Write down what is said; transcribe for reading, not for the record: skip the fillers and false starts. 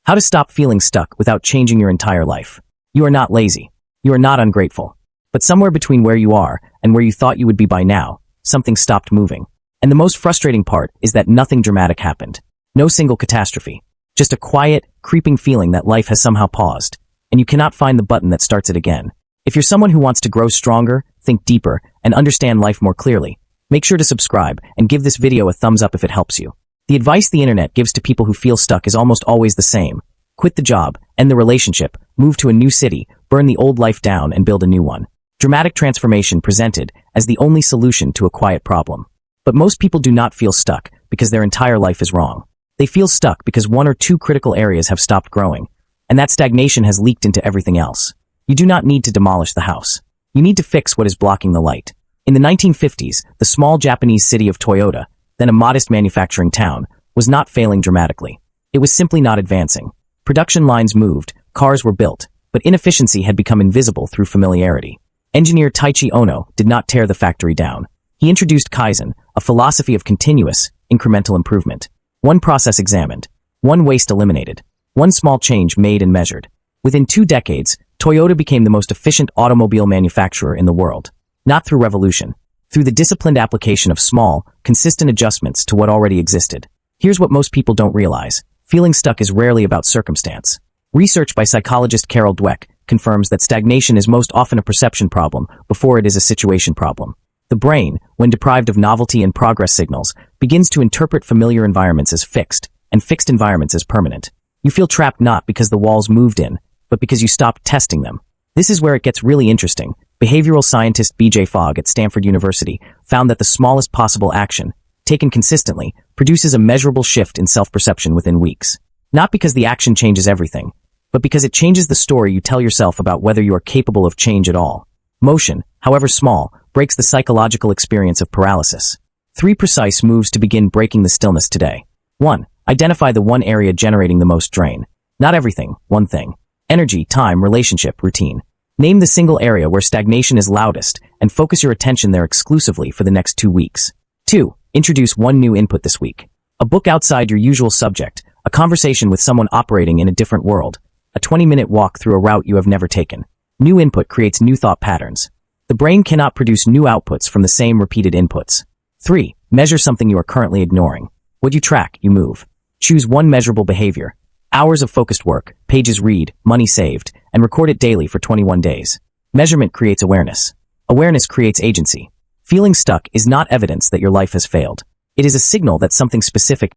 How to stop feeling stuck without changing your entire life. You are not lazy. You are not ungrateful. But somewhere between where you are and where you thought you would be by now, something stopped moving. And the most frustrating part is that nothing dramatic happened. No single catastrophe. Just a quiet, creeping feeling that life has somehow paused, and you cannot find the button that starts it again. If you're someone who wants to grow stronger, think deeper, and understand life more clearly, make sure to subscribe and give this video a thumbs up if it helps you. The advice the internet gives to people who feel stuck is almost always the same. Quit the job, end the relationship, move to a new city, burn the old life down, and build a new one. Dramatic transformation presented as the only solution to a quiet problem. But most people do not feel stuck because their entire life is wrong. They feel stuck because one or two critical areas have stopped growing, and that stagnation has leaked into everything else. You do not need to demolish the house. You need to fix what is blocking the light. In the 1950s, the small Japanese city of Toyota, then a modest manufacturing town, was not failing dramatically. It was simply not advancing. Production lines moved, cars were built, but inefficiency had become invisible through familiarity. Engineer Taichi Ono did not tear the factory down. He introduced Kaizen, a philosophy of continuous, incremental improvement. One process examined, one waste eliminated, one small change made and measured. Within 2 decades, Toyota became the most efficient automobile manufacturer in the world. Not through revolution, through the disciplined application of small, consistent adjustments to what already existed. Here's what most people don't realize. Feeling stuck is rarely about circumstance. Research by psychologist Carol Dweck confirms that stagnation is most often a perception problem before it is a situation problem. The brain, when deprived of novelty and progress signals, begins to interpret familiar environments as fixed, and fixed environments as permanent. You feel trapped not because the walls moved in, but because you stopped testing them. This is where it gets really interesting. Behavioral scientist B.J. Fogg at Stanford University found that the smallest possible action, taken consistently, produces a measurable shift in self-perception within weeks. Not because the action changes everything, but because it changes the story you tell yourself about whether you are capable of change at all. Motion, however small, breaks the psychological experience of paralysis. 3 precise moves to begin breaking the stillness today. 1. Identify the one area generating the most drain. Not everything, one thing. Energy, time, relationship, routine. Name the single area where stagnation is loudest and focus your attention there exclusively for the next 2 weeks. 2. Introduce one new input this week. A book outside your usual subject, a conversation with someone operating in a different world, a 20-minute walk through a route you have never taken. New input creates new thought patterns. The brain cannot produce new outputs from the same repeated inputs. 3. Measure something you are currently ignoring. What you track, you move. Choose one measurable behavior. Hours of focused work, pages read, money saved, and record it daily for 21 days. Measurement creates awareness. Awareness creates agency. Feeling stuck is not evidence that your life has failed. It is a signal that something specific